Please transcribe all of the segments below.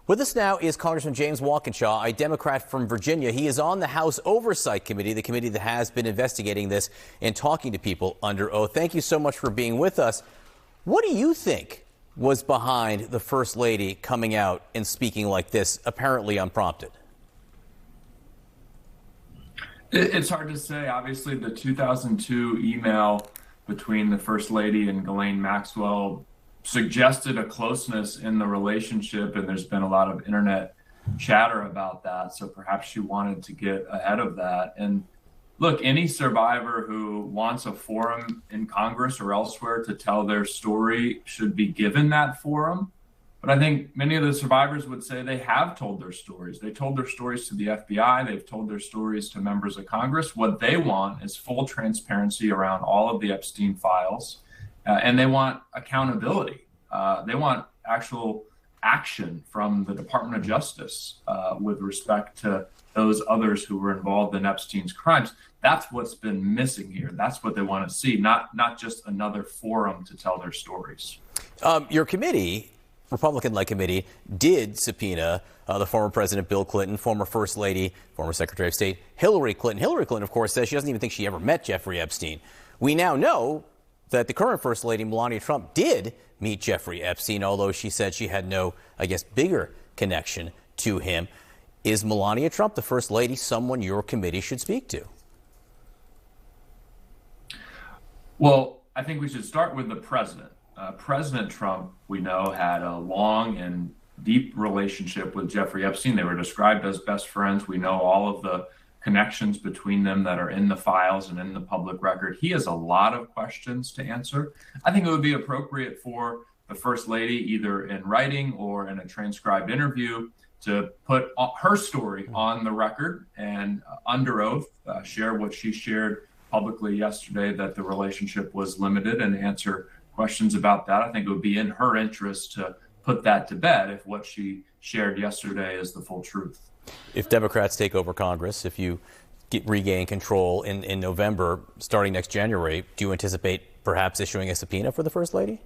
With us now is Congressman James Walkinshaw, a Democrat from Virginia. He is on the House Oversight Committee, the committee that has been investigating this and talking to people under oath. Thank you so much for being with us. What do you think was behind the First Lady coming out and speaking like this, apparently unprompted? It's hard to say. Obviously, the 2002 email between the First Lady and Ghislaine Maxwell suggested a closeness in the relationship, and there's been a lot of internet chatter about that. So perhaps she wanted to get ahead of that. And look, any survivor who wants a forum in Congress or elsewhere to tell their story should be given that forum. But I think many of the survivors would say they have told their stories. They told their stories to the FBI. They've told their stories to members of Congress. What they want is full transparency around all of the Epstein files. And they want accountability. They want actual action from the Department of Justice with respect to those others who were involved in Epstein's crimes. That's what's been missing here. That's what they want to see, not just another forum to tell their stories. Your committee, Republican-led committee, did subpoena the former President Bill Clinton, former First Lady, former Secretary of State Hillary Clinton. Hillary Clinton, of course, says she doesn't even think she ever met Jeffrey Epstein. We now know that the current First Lady, Melania Trump, did meet Jeffrey Epstein, although she said she had no, I guess, bigger connection to him. Is Melania Trump, the First Lady, someone your committee should speak to? Well, I think we should start with the president. President Trump, we know, had a long and deep relationship with Jeffrey Epstein. They were described as best friends. We know all of the connections between them that are in the files and in the public record. He has a lot of questions to answer. I think it would be appropriate for the First Lady, either in writing or in a transcribed interview, to put her story on the record and under oath, share what she shared publicly yesterday, that the relationship was limited, and answer questions about that. I think it would be in her interest to put that to bed if what she shared yesterday is the full truth. If Democrats take over Congress, if you regain control in November, starting next January, do you anticipate perhaps issuing a subpoena for the First Lady?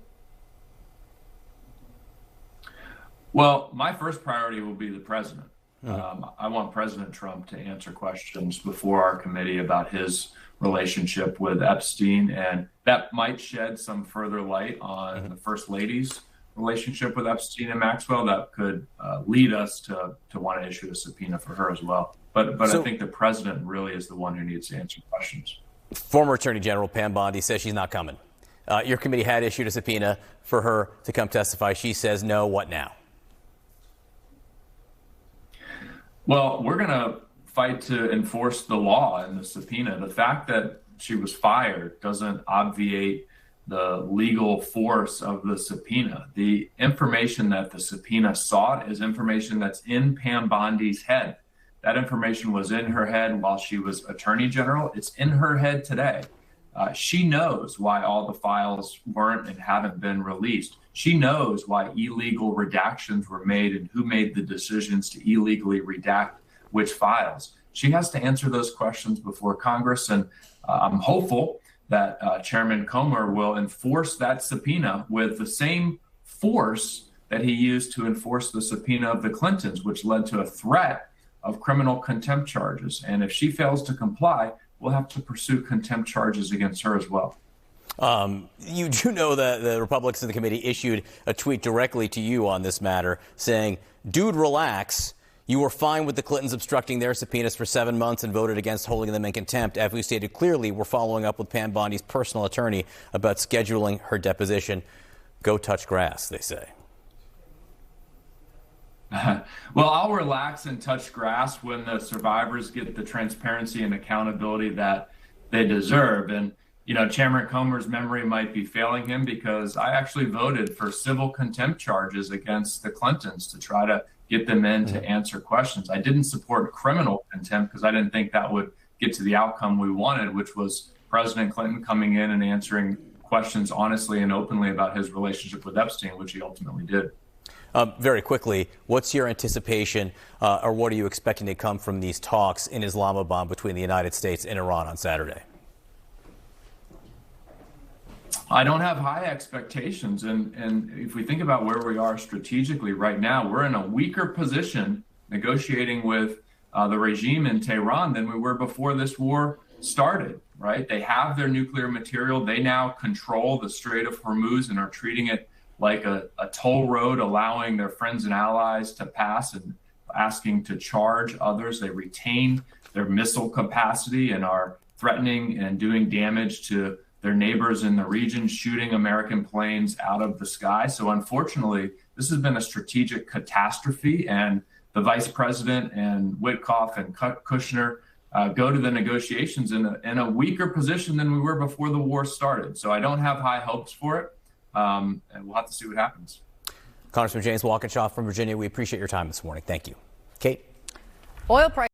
Well, my first priority will be the president. I want President Trump to answer questions before our committee about his relationship with Epstein, and that might shed some further light on the First Lady's relationship with Epstein and Maxwell. That could lead us to want to issue a subpoena for her as well. But I think the president really is the one who needs to answer questions. Former Attorney General Pam Bondi says she's not coming. Your committee had issued a subpoena for her to come testify. She says no. What now? Well, we're going to fight to enforce the law and the subpoena. The fact that she was fired doesn't obviate the legal force of the subpoena. The information that the subpoena sought is information that's in Pam Bondi's head. That information was in her head while she was Attorney General. It's in her head today. She knows why all the files weren't and haven't been released. She knows why illegal redactions were made and who made the decisions to illegally redact which files. She has to answer those questions before Congress, and I'm hopeful that Chairman Comer will enforce that subpoena with the same force that he used to enforce the subpoena of the Clintons, which led to a threat of criminal contempt charges. And if she fails to comply, we'll have to pursue contempt charges against her as well. You do know that the Republicans in the committee issued a tweet directly to you on this matter saying, "Dude, relax. You were fine with the Clintons obstructing their subpoenas for 7 months and voted against holding them in contempt. As we stated clearly, we're following up with Pam Bondi's personal attorney about scheduling her deposition. Go touch grass," they say. Well, I'll relax and touch grass when the survivors get the transparency and accountability that they deserve. And, you know, Chairman Comer's memory might be failing him, because I actually voted for civil contempt charges against the Clintons to try to get them in to answer questions. I didn't support criminal contempt because I didn't think that would get to the outcome we wanted, which was President Clinton coming in and answering questions honestly and openly about his relationship with Epstein, which he ultimately did. Very quickly, what's your anticipation or what are you expecting to come from these talks in Islamabad between the United States and Iran on Saturday? I don't have high expectations. And if we think about where we are strategically right now, we're in a weaker position negotiating with the regime in Tehran than we were before this war started, right? They have their nuclear material. They now control the Strait of Hormuz and are treating it like a toll road, allowing their friends and allies to pass and asking to charge others. They retain their missile capacity and are threatening and doing damage to their neighbors in the region, shooting American planes out of the sky. So unfortunately, this has been a strategic catastrophe, and the vice president and Witkoff and Kushner go to the negotiations in a weaker position than we were before the war started. So I don't have high hopes for it, and we'll have to see what happens. Congressman James Walkinshaw from Virginia, we appreciate your time this morning. Thank you. Kate? Oil prices